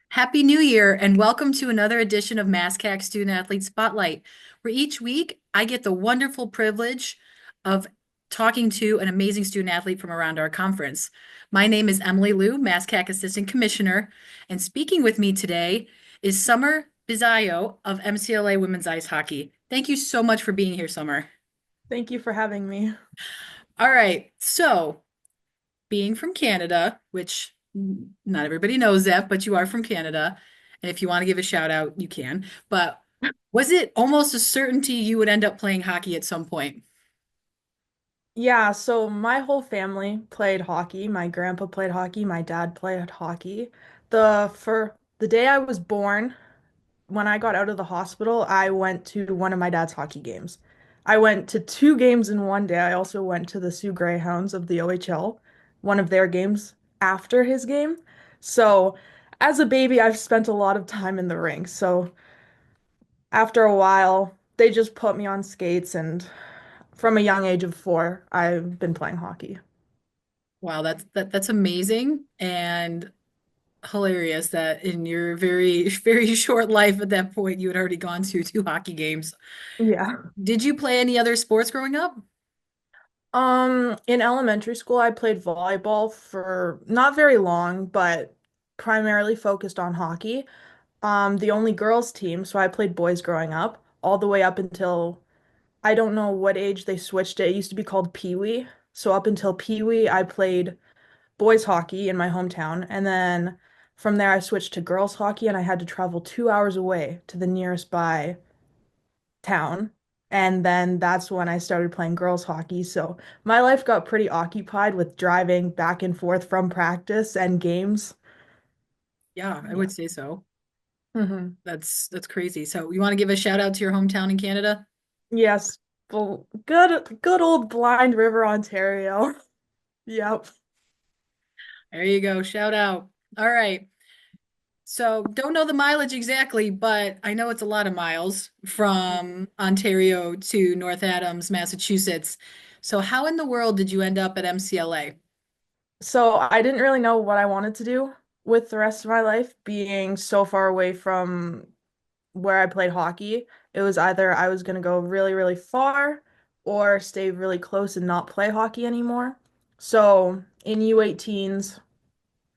Happy New Year and welcome to another edition of MassCAC Student Athlete Spotlight, where each week I get the wonderful privilege of talking to an amazing student athlete from around our conference. My name is Emily Liu, MassCAC Assistant Commissioner, and speaking with me today is Summer Bisayo of MCLA Women's Ice Hockey. Thank you so much for being here, Summer. Thank you for having me. All right, so being from Canada, which not everybody knows that, but you are from Canada. And if you want to give a shout out, you can. But was it almost a certainty you would end up playing hockey at some point? Yeah, so my whole family played hockey. My grandpa played hockey, my dad played hockey. For the day I was born, when I got out of the hospital, I went to one of my dad's hockey games. I went to two games in one day. I also went to the Sioux Greyhounds of the OHL, one of their games after his game. So, as a baby, I've spent a lot of time in the rink. So, after a while, they just put me on skates and from a young age of 4, I've been playing hockey. Wow, that's amazing and hilarious that in your very very short life at that point you had already gone to two hockey games. Yeah. Did you play any other sports growing up? In elementary school, I played volleyball for not very long, but primarily focused on hockey. The only girls team, so I played boys growing up, all the way up until I don't know what age they switched it. It used to be called Pee Wee. So up until Pee Wee, I played boys hockey in my hometown, and then from there I switched to girls hockey, and I had to travel 2 hours away to the nearest by town. And then that's when I started playing girls hockey. So my life got pretty occupied with driving back and forth from practice and games. Yeah, I Yeah. would say so. Hmm. That's crazy. So you want to give a shout out to your hometown in Canada? Yes. Well, good old Blind River, Ontario. Yep. There you go. Shout out. All right. So don't know the mileage exactly, but I know it's a lot of miles from Ontario to North Adams, Massachusetts. So how in the world did you end up at MCLA? So I didn't really know what I wanted to do with the rest of my life, being so far away from where I played hockey. It was either I was going to go really, really far or stay really close and not play hockey anymore. So in U18s,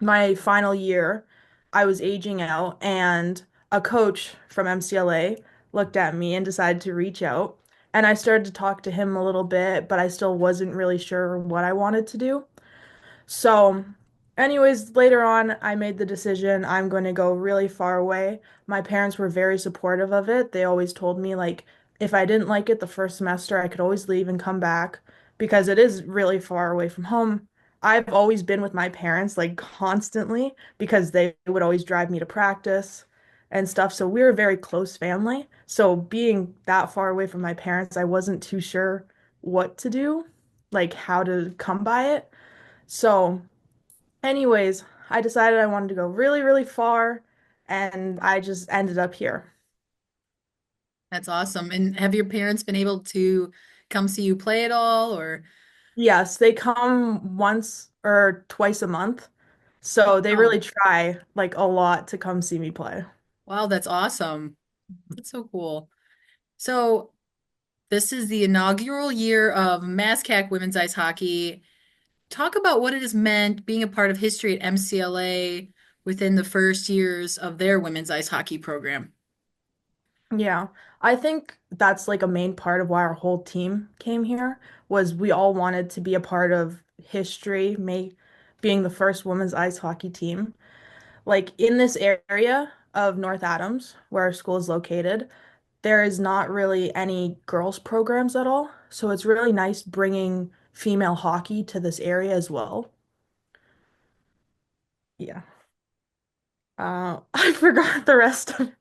my final year, I was aging out, and a coach from MCLA looked at me and decided to reach out. And I started to talk to him a little bit, but I still wasn't really sure what I wanted to do. So, anyways, later on, I made the decision I'm going to go really far away. My parents were very supportive of it. They always told me, like, if I didn't like it the first semester, I could always leave and come back because it is really far away from home. I've always been with my parents, like, constantly because they would always drive me to practice and stuff. So, we were a very close family. So, being that far away from my parents, I wasn't too sure what to do, like, how to come by it. So, anyways, I decided I wanted to go really, really far, and I just ended up here. That's awesome. And have your parents been able to come see you play at all or Yes, they come once or twice a month, so they oh, really try like a lot to come see me play. wow, that's awesome. That's so cool. So this is the inaugural year of MASCAC women's ice hockey. Talk about what it has meant being a part of history at MCLA within the first years of their women's ice hockey program. Yeah, I think that's like a main part of why our whole team came here was we all wanted to be a part of history, being the first women's ice hockey team. Like in this area of North Adams, where our school is located, there is not really any girls programs at all. So it's really nice bringing female hockey to this area as well. Yeah. I forgot the rest of it.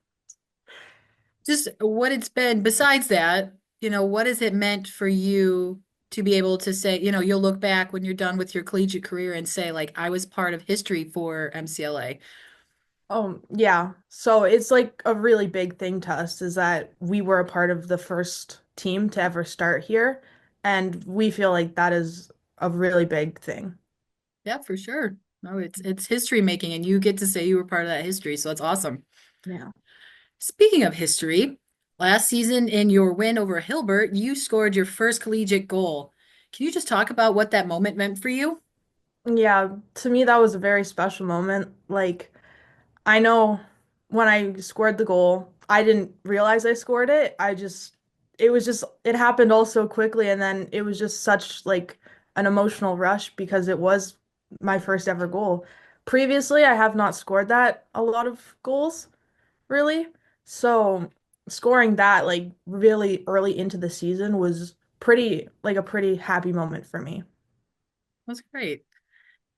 Just what it's been, besides that, what has it meant for you to be able to say, you'll look back when you're done with your collegiate career and say, like, I was part of history for MCLA. Yeah. So it's like a really big thing to us is that we were a part of the first team to ever start here, and we feel like that is a really big thing. Yeah, for sure. No, it's history making, and you get to say you were part of that history, so that's awesome. Yeah. Speaking of history, last season in your win over Hilbert, you scored your first collegiate goal. Can you just talk about what that moment meant for you? Yeah, to me that was a very special moment. Like I know when I scored the goal, I didn't realize I scored it. It happened all so quickly and then it was just such like an emotional rush because it was my first ever goal. Previously, I have not scored that a lot of goals, really. So scoring that like really early into the season was a pretty happy moment for me. That's great.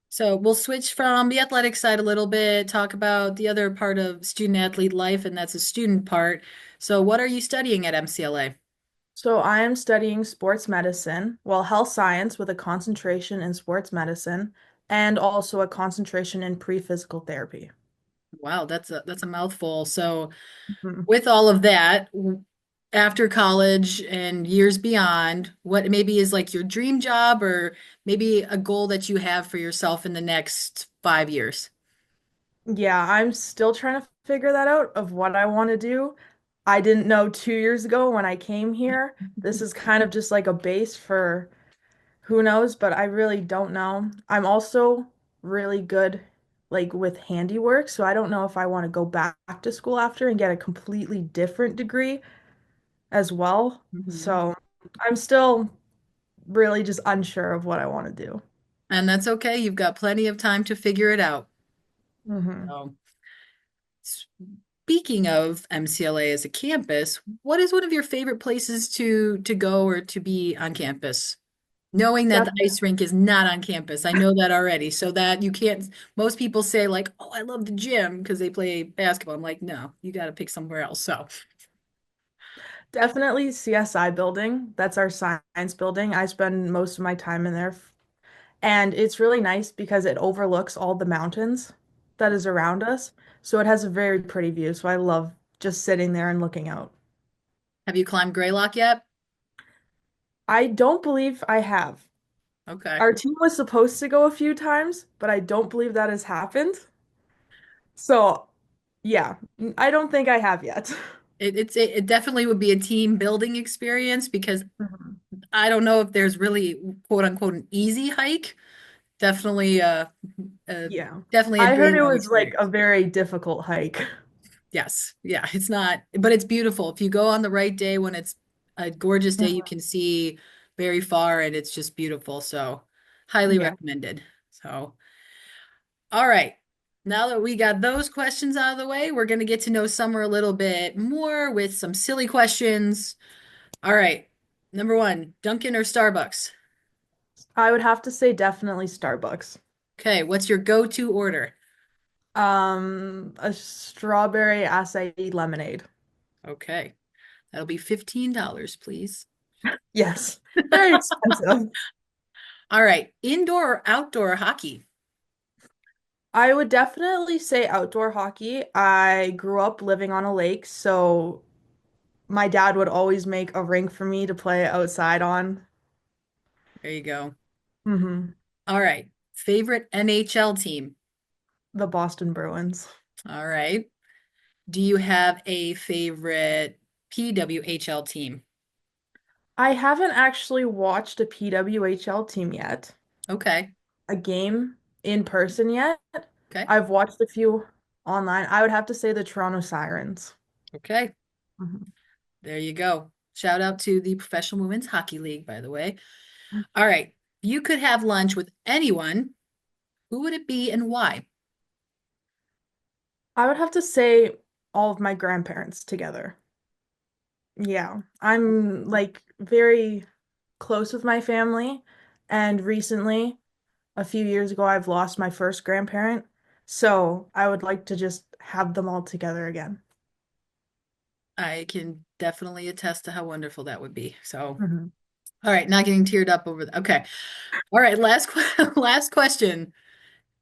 So we'll switch from the athletic side a little bit, talk about the other part of student athlete life, and that's a student part. So what are you studying at MCLA? So I am studying sports medicine, well, health science with a concentration in sports medicine and also a concentration in pre-physical therapy. Wow, that's a mouthful. So Mhm. with all of that, after college and years beyond, what maybe is like your dream job or maybe a goal that you have for yourself in the next 5 years? Yeah, I'm still trying to figure that out of what I want to do. I didn't know 2 years ago when I came here. This is kind of just like a base for who knows, but I really don't know. I'm also really good like with handiwork, so I don't know if I want to go back to school after and get a completely different degree as well. Mhm. So I'm still really just unsure of what I want to do. And that's okay. You've got plenty of time to figure it out. Hmm. So, speaking of MCLA as a campus, what is one of your favorite places to go or to be on campus? Knowing that the Definitely, ice rink is not on campus. I know that already. So that you can't, most people say like, "Oh, I love the gym" because they play basketball. I'm like, "No, you got to pick somewhere else." So, definitely CSI building. That's our science building. I spend most of my time in there. And it's really nice because it overlooks all the mountains that is around us. So it has a very pretty view. So I love just sitting there and looking out. have you climbed Greylock yet? I don't believe I have. Okay. Our team was supposed to go a few times, but I don't believe that has happened. So, yeah, I don't think I have yet. It definitely would be a team building experience because Mhm. I don't know if there's really quote unquote an easy hike. Definitely uh Yeah. definitely a I day heard it long was like a experience. very difficult hike. Yes. Yeah, it's not, but it's beautiful. If you go on the right day when it's a gorgeous day, you Mhm. can see very far and it's just beautiful. So, highly Yeah. recommended. So, all right. Now that we got those questions out of the way, we're going to get to know Summer a little bit more with some silly questions. All right. Number one, Dunkin' or Starbucks? I would have to say definitely Starbucks. Okay, what's your go-to order? A strawberry acai lemonade. Okay, that'll be $15, please. Yes. Very expensive. All right, indoor or outdoor hockey? I would definitely say outdoor hockey. I grew up living on a lake, so my dad would always make a rink for me to play outside on. There you go. Hmm. All right, favorite NHL team? The Boston Bruins. All right. Do you have a favorite PWHL team? I haven't actually watched a PWHL team yet, Okay, a game in person yet. okay, I've watched a few online. I would have to say the Toronto Sirens. okay. Mhm. There you go. Shout out to the Professional Women's Hockey League, by the way. All right. You could have lunch with anyone. Who would it be and why? I would have to say all of my grandparents together. Yeah, I'm like very close with my family, and recently, a few years ago, I've lost my first grandparent, so I would like to just have them all together again. I can definitely attest to how wonderful that would be. So, Mhm. all right, not getting teared up over that. Okay. All right, last question.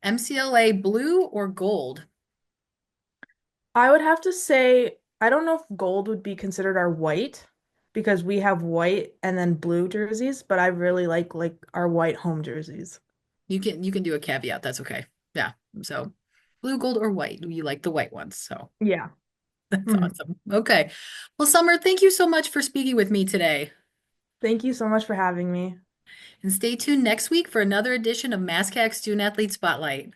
MCLA blue or gold? I would have to say, I don't know if gold would be considered our white because we have white and then blue jerseys, but I really like our white home jerseys. You can do a caveat. That's okay. Yeah. So blue, gold, or white. You like the white ones. So Yeah. that's Mhm. awesome. Okay. Well, Summer, thank you so much for speaking with me today. Thank you so much for having me. And stay tuned next week for another edition of MassCAC Student Athlete Spotlight.